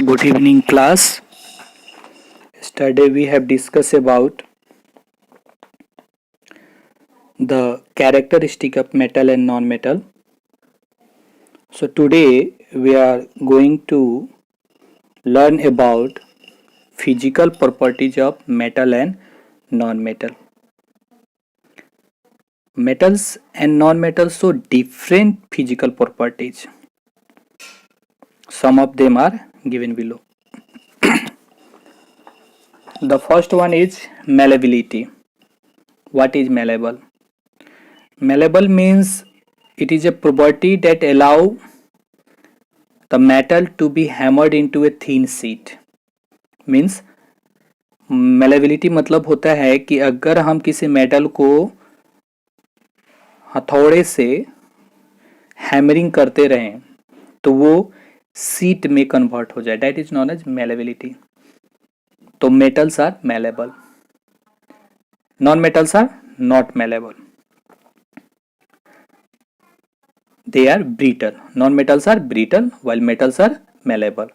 Good evening, class. Yesterday we have discussed about the characteristic of metal and non-metal. So today we are going to learn about physical properties of metal and non-metal. Metals and non-metals show different physical properties. Some of them are given below. The first one is malleability. What is malleable? Malleable means it is a property that allow the metal to be hammered into a thin sheet. Means malleability मतलब होता है कि अगर हम किसी metal को हथौड़े से हैमरिंग करते रहें तो वो शीट में कन्वर्ट हो जाए, that is known as malleability. तो metals are malleable, non metals are not malleable. They are brittle. Non-metals are brittle while metals are malleable.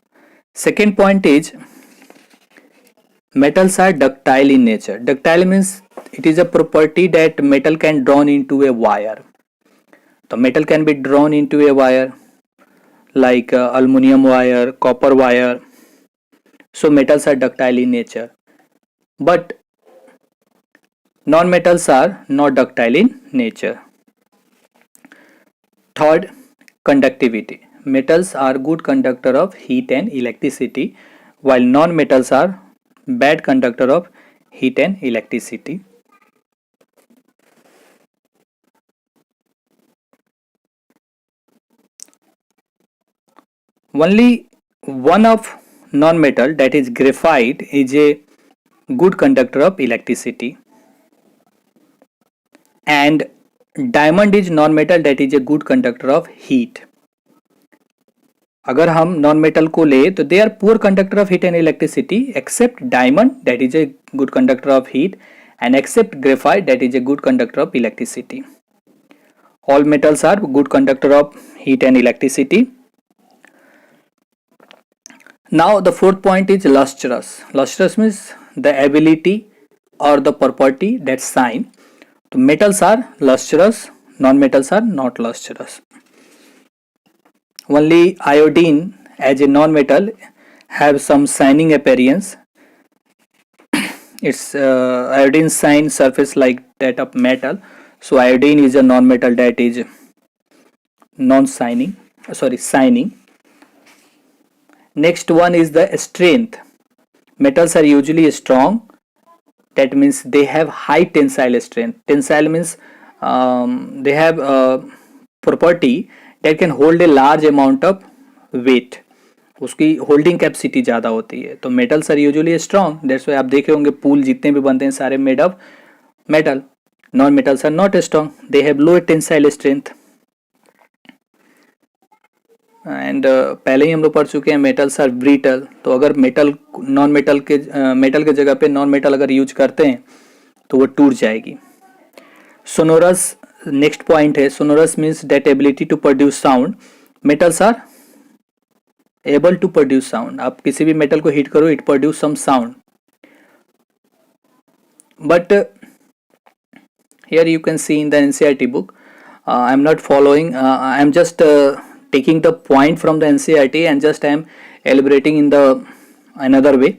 Second point is metals are ductile in nature. Ductile means it is a property that metal can drawn into a wire. The metal can be drawn into a wire like aluminum wire, copper wire. So metals are ductile in nature. But non-metals are not ductile in nature. Third, conductivity. Metals are good conductor of heat and electricity, while non-metals are bad conductor of heat and electricity. Only one of non-metal, that is graphite, is a good conductor of electricity, and diamond is non metal that is a good conductor of heat. अगर हम non metal को ले तो they are poor conductor of heat and electricity except diamond that is a good conductor of heat and except graphite that is a good conductor of electricity. All metals are good conductor of heat and electricity. Now the fourth point is lustrous. Lustrous means the ability or the property that shine. So metals are lustrous, non-metals are not lustrous. Only iodine as a non-metal have some shining appearance. Its iodine shine surface like that of metal. So iodine is a non-metal that is non-shining. Shining. Next one is the strength. Metals are usually strong. That means they have high tensile strength. Tensile means they have a property that can hold a large amount of weight. उसकी holding capacity ज़्यादा होती है. तो metals are usually strong, that's why आप देखे होंगे पूल जितने भी बनते हैं सारे made of metal. Non metals are not strong, they have low tensile strength. And पहले ही हम लोग पढ़ चुके हैं मेटल्स आर ब्रिटल. तो अगर मेटल के जगह पे नॉन मेटल अगर यूज करते हैं तो वो टूट जाएगी. सोनोरस नेक्स्ट पॉइंट है. Sonorous means that ability to produce sound. Metals are able to produce sound. आप किसी भी मेटल को हीट करो, it produce some sound. But here you can see in the NCERT book, I am not following, I am just taking the point from the NCERT and just I am elaborating in the another way.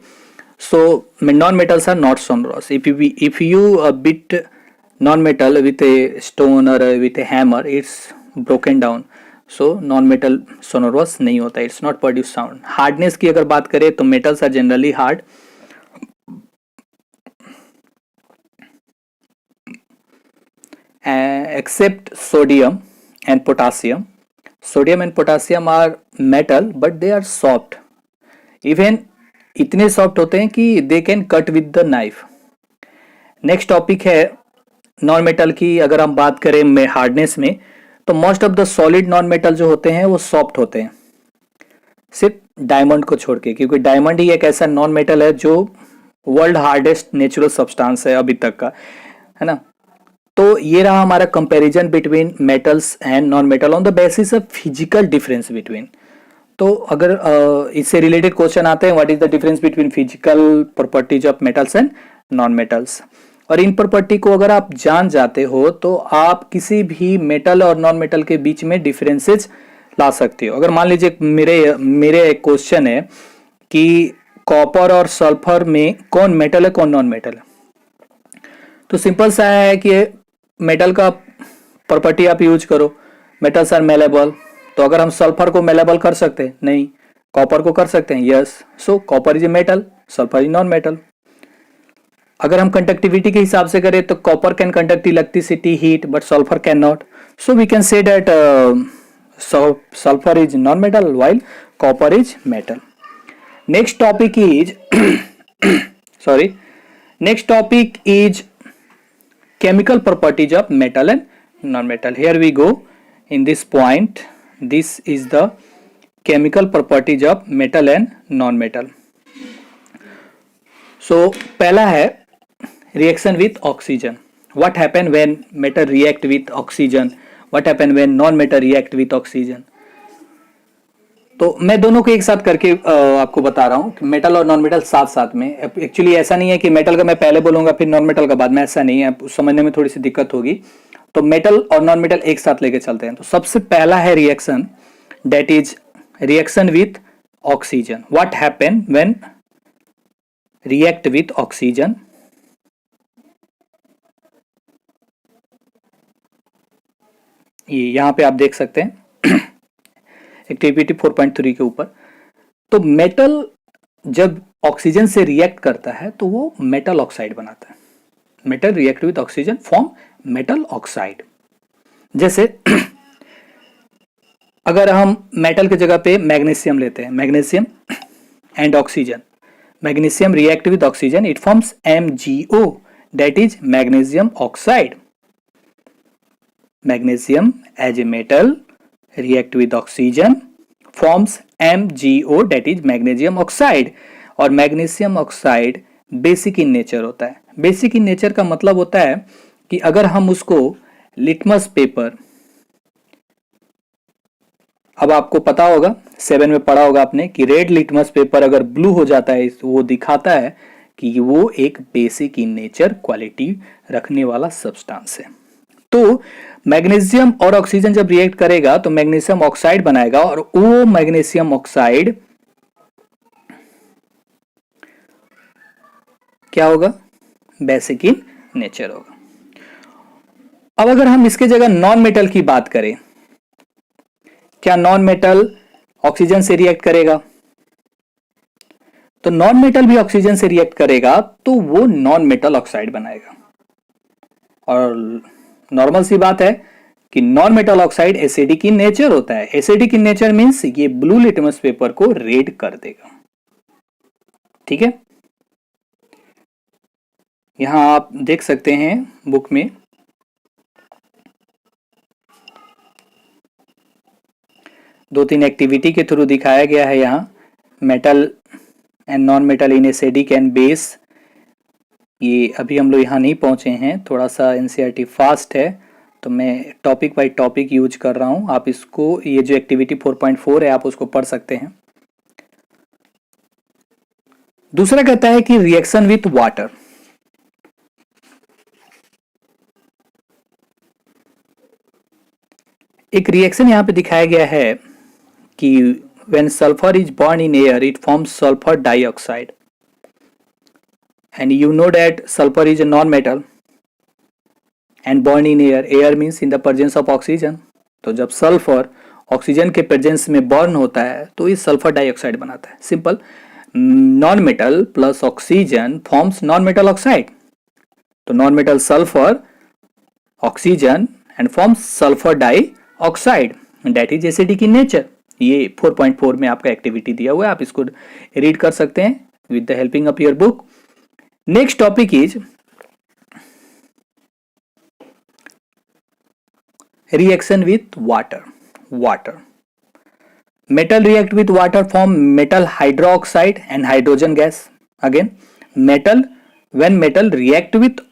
So non-metals are not sonorous. If you beat non-metal with a stone or with a hammer, it's broken down. So non-metal sonorous नहीं होता, it's not produce sound. Hardness की अगर बात करें तो metals are generally hard. Except sodium and potassium. Sodium and potassium are metal but they are soft. Even इतने soft होते हैं कि they can cut with the knife. Next topic है नॉन मेटल की. अगर हम बात करें हार्डनेस में तो most of the solid non metal जो होते हैं वो सॉफ्ट होते हैं, सिर्फ डायमंड को छोड़ के, क्योंकि डायमंड ही एक ऐसा नॉन मेटल है जो वर्ल्ड हार्डेस्ट नेचुरल सब्सटेंस है अभी तक का, है ना. तो ये रहा हमारा comparison between metals and non metal on the basis of physical difference between. तो अगर इससे रिलेटेड क्वेश्चन आते हैं, what is the difference between physical properties of metals and non metals. और इन प्रॉपर्टी को अगर आप जान जाते हो तो आप किसी भी मेटल और नॉन मेटल के बीच में डिफरेंसेस ला सकते हो। अगर मान लीजिए मेरे एक क्वेश्चन है कि कॉपर और सल्फर में कौन मेटल है कौन नॉन मेटल है, तो सिंपल सा है कि मेटल का प्रॉपर्टी आप यूज करो, मेटल्स आर मेलेबल। तो अगर हम सल्फर को मेलेबल कर सकते हैं, नहीं। कॉपर को कर सकते हैं, yes. So copper is a metal, sulphur is non metal. अगर हम कंडक्टिविटी के हिसाब से करें तो copper can conduct electricity heat but sulphur can not, so we can say that sulfur is non-metal while copper is metal. Next topic is sorry, next topic is chemical properties of metal and non-metal. Here we go in this point. This is the chemical properties of metal and non-metal. So पहला है reaction with oxygen. What happen when metal react with oxygen? What happen when non-metal react with oxygen? तो मैं दोनों को एक साथ करके आपको बता रहा हूँ कि मेटल और नॉन मेटल साथ साथ में। एक्चुअली ऐसा नहीं है कि मेटल का मैं पहले बोलूंगा फिर नॉन मेटल का बाद में, ऐसा नहीं है, समझने में थोड़ी सी दिक्कत होगी। तो मेटल और नॉन मेटल एक साथ लेके चलते हैं। तो सबसे पहला है reaction, that is reaction with oxygen. What happen when react with oxygen? ये यहां पे आप देख सकते हैं एक्टिविटी 4.3 के ऊपर। तो मेटल जब ऑक्सीजन से रिएक्ट करता है तो वो मेटल ऑक्साइड बनाता है। Metal react with oxygen form metal oxide. जैसे अगर हम मेटल की जगह पे मैग्नीशियम लेते हैं, magnesium and oxygen, magnesium react with oxygen, it forms MgO, that is magnesium oxide. Magnesium as a metal react with oxygen forms MgO, that is magnesium oxide। और magnesium oxide basic in nature होता है। Basic in nature का मतलब होता है कि अगर हम उसको लिटमस पेपर, अब आपको पता होगा 7 में पढ़ा होगा आपने कि रेड लिटमस पेपर अगर ब्लू हो जाता है तो वो दिखाता है कि वो एक बेसिक इन नेचर क्वालिटी रखने वाला सब्सटेंस है। तो मैग्नीशियम और ऑक्सीजन जब रिएक्ट करेगा तो मैग्नीशियम ऑक्साइड बनाएगा और वो मैग्नीशियम ऑक्साइड क्या होगा? बेसिक इन नेचर होगा। अब अगर हम इसके जगह नॉन मेटल की बात करें, क्या नॉन मेटल ऑक्सीजन से रिएक्ट करेगा? तो नॉन मेटल भी ऑक्सीजन से रिएक्ट करेगा तो वो नॉन मेटल ऑक्साइड बनाएगा। और नॉर्मल सी बात है कि non metal oxide acidic in nature होता है। एसिडिक इन नेचर मींस ये ब्लू लिटमस पेपर को रेड कर देगा। ठीक है, यहां आप देख सकते हैं बुक में दो तीन एक्टिविटी के थ्रू दिखाया गया है। यहां metal and non metal in acidic and base, ये अभी हम लोग यहाँ नहीं पहुंचे हैं, थोड़ा सा एनसीईआरटी फास्ट है तो मैं टॉपिक बाय टॉपिक यूज कर रहा हूं। आप इसको, ये जो एक्टिविटी 4.4 है आप उसको पढ़ सकते हैं। दूसरा कहता है कि रिएक्शन विथ वाटर। एक रिएक्शन यहां पे दिखाया गया है कि when sulphur is burn in air it forms sulphur dioxide. And you know that sulfur is a non-metal and born in air. Air means in the presence of oxygen. तो जब sulphur oxygen के presence में burn होता है तो ये sulphur dioxide बनाता है। Simple, non metal plus oxygen forms non metal oxide. तो non metal sulphur oxygen and forms sulphur dioxide, that is acidic in nature. ये 4.4 में आपका एक्टिविटी दिया हुआ है, आप इसको रीड कर सकते हैं with the helping of your book. Next topic is reaction with water. Water. Metal react with water form metal hydroxide and hydrogen gas. Again, metal, when metal react with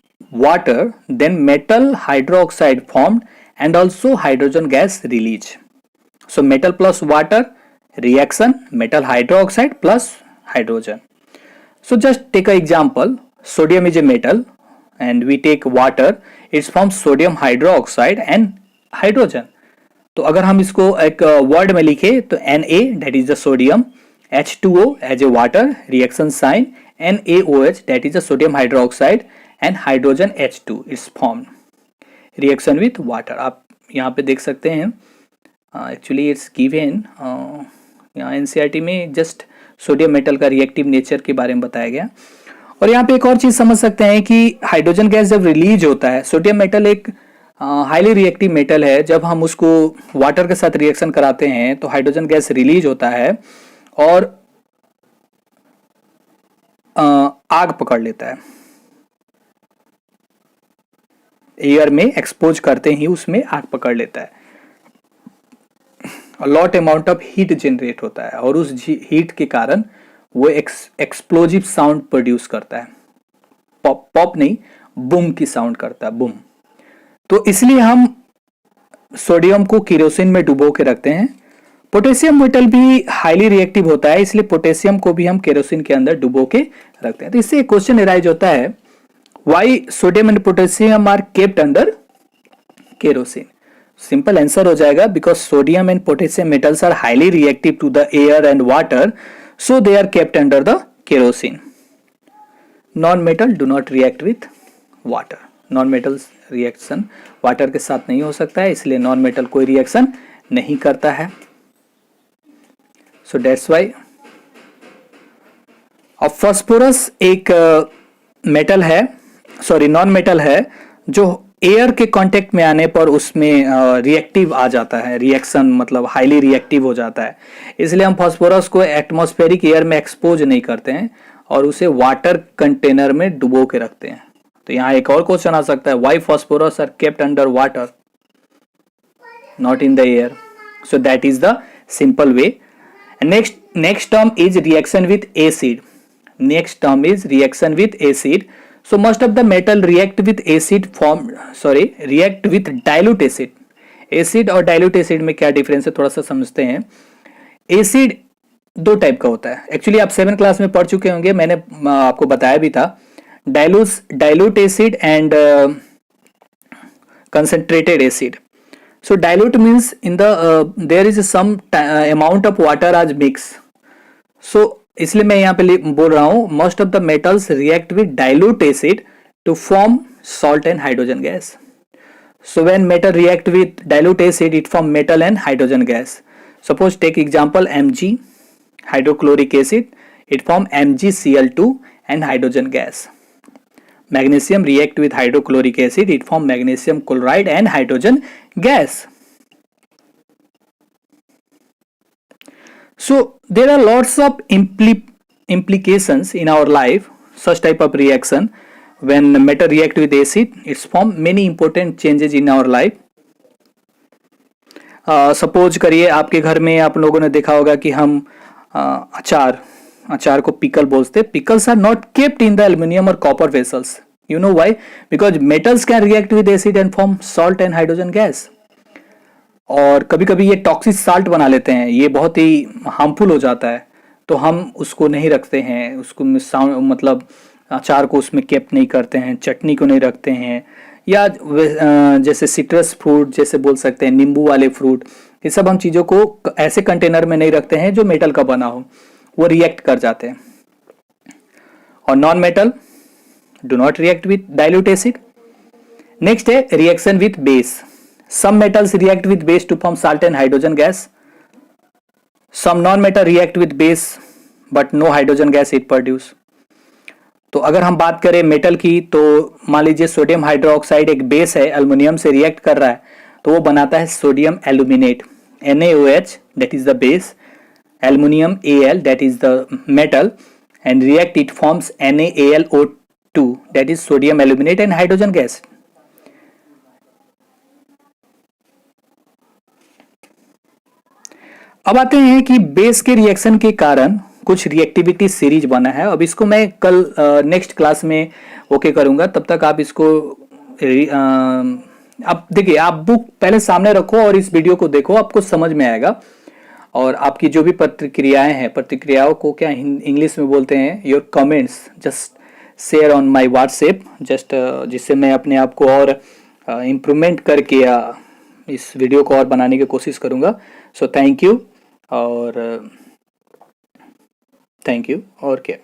water, then metal hydroxide formed and also hydrogen gas release. So metal plus water reaction metal hydroxide plus hydrogen. So just take an example. Sodium is a metal and we take water, it's from sodium hydroxide and hydrogen. तो अगर हम इसको एक word में लिखे तो Na that is the sodium, H2O as a water reaction sign, NaOH that is the sodium hydroxide and hydrogen H2 is formed reaction with water. आप यहाँ पे देख सकते हैं एक्चुअली इट्स गिवन यहाँ एनसीईआरटी में जस्ट सोडियम मेटल का reactive nature के बारे में बताया गया। और यहाँ पे एक और चीज समझ सकते हैं कि हाइड्रोजन गैस जब रिलीज होता है, सोडियम मेटल एक हाईली रिएक्टिव मेटल है, जब हम उसको वाटर के साथ रिएक्शन कराते हैं तो हाइड्रोजन गैस रिलीज होता है और आग पकड़ लेता है। एयर में एक्सपोज करते ही उसमें आग पकड़ लेता है, lot amount of heat generate होता है और उस हीट के कारण वो एक्सप्लोजिव साउंड प्रोड्यूस करता है। पॉप पॉप नहीं, बूम की साउंड करता है, बूम। तो इसलिए हम सोडियम को केरोसिन में डुबो के रखते हैं। पोटेशियम मेटल भी हाईली रिएक्टिव होता है, इसलिए पोटेशियम को भी हम केरोसिन के अंदर डुबो के रखते हैं। तो इससे एक क्वेश्चन अराइज होता है, why sodium and potassium are kept under kerosene? Simple answer हो जाएगा, because sodium and potassium metals are highly reactive to the air and water, so they are kept under the kerosene. Non-metal do not react with water. Non-metal reaction water के साथ नहीं हो सकता है, इसलिए non-metal कोई reaction नहीं करता है। So that's why अब phosphorus एक metal है, sorry non-metal है, जो एयर के कांटेक्ट में आने पर उसमें रिएक्टिव आ जाता है, रिएक्शन मतलब हाईली रिएक्टिव हो जाता है। इसलिए हम फास्फोरस को एटमॉस्फेरिक एयर में एक्सपोज नहीं करते हैं और उसे वाटर कंटेनर में डुबो के रखते हैं। तो यहाँ एक और क्वेश्चन आ सकता है, why phosphorus are kept under water not in the air? So that is the simple way. Next term is reaction with acid. Next term is reaction with acid. So most of the metal react with dilute acid. Acid और dilute acid में क्या difference है थोड़ा सा समझते हैं। Acid दो type का होता है, एक्चुअली आप 7th क्लास में पढ़ चुके होंगे, मैंने आपको बताया भी था। Dilute acid and concentrated acid. So dilute means in the there is some amount of water as mix. So इसलिए मैं यहाँ पे बोल रहा हूं, most of the metals react with dilute acid to form salt and hydrogen gas. So when metal react with dilute acid it form metal and hydrogen gas. Suppose take example Mg hydrochloric acid, it form MgCl2 and hydrogen gas. Magnesium react with hydrochloric acid, it form magnesium chloride and hydrogen gas. So there are lots of implications in our life, such type of reaction. When metal react with acid, it's form many important changes in our life. Suppose करिए आपके घर में आप लोगों ने देखा होगा कि हम अचार को पिकल बोलते हैं। Pickles are not kept in the aluminium और copper vessels. You know why? Because metals can react with acid and form salt and hydrogen gas. और कभी कभी ये टॉक्सिक साल्ट बना लेते हैं, ये बहुत ही हार्मफुल हो जाता है, तो हम उसको नहीं रखते हैं, उसको मतलब अचार को उसमें केप नहीं करते हैं, चटनी को नहीं रखते हैं, या जैसे सिट्रस फ्रूट जैसे बोल सकते हैं, नींबू वाले फ्रूट, ये सब हम चीज़ों को ऐसे कंटेनर में नहीं रखते हैं जो मेटल का बना हो, वो रिएक्ट कर जाते हैं। और non metal do not react with dilute acid. Next है reaction with base. Some metals react with base to form salt and hydrogen gas. Some non-metal react with base but no hydrogen gas it produce. तो अगर हम बात करें metal की, तो मान लीजिए सोडियम हाइड्रोक्साइड एक बेस है, एल्युमिनियम से रिएक्ट कर रहा है, तो वो बनाता है sodium aluminate, NaOH that is the base, aluminium Al that is the metal, and react it forms NaAlO2 that is sodium aluminate and hydrogen gas. अब आते हैं कि बेस के रिएक्शन के कारण कुछ रिएक्टिविटी सीरीज बना है। अब इसको मैं कल नेक्स्ट क्लास में ओके करूंगा, तब तक आप इसको आप देखिए, आप बुक पहले सामने रखो और इस वीडियो को देखो, आपको समझ में आएगा। और आपकी जो भी प्रतिक्रियाएं हैं, प्रतिक्रियाओं को क्या इंग्लिश में बोलते हैं, your comments just share on my WhatsApp, just जिससे मैं अपने आप को और इम्प्रूवमेंट करके इस वीडियो को और बनाने की कोशिश करूँगा। सो थैंक यू और क्या।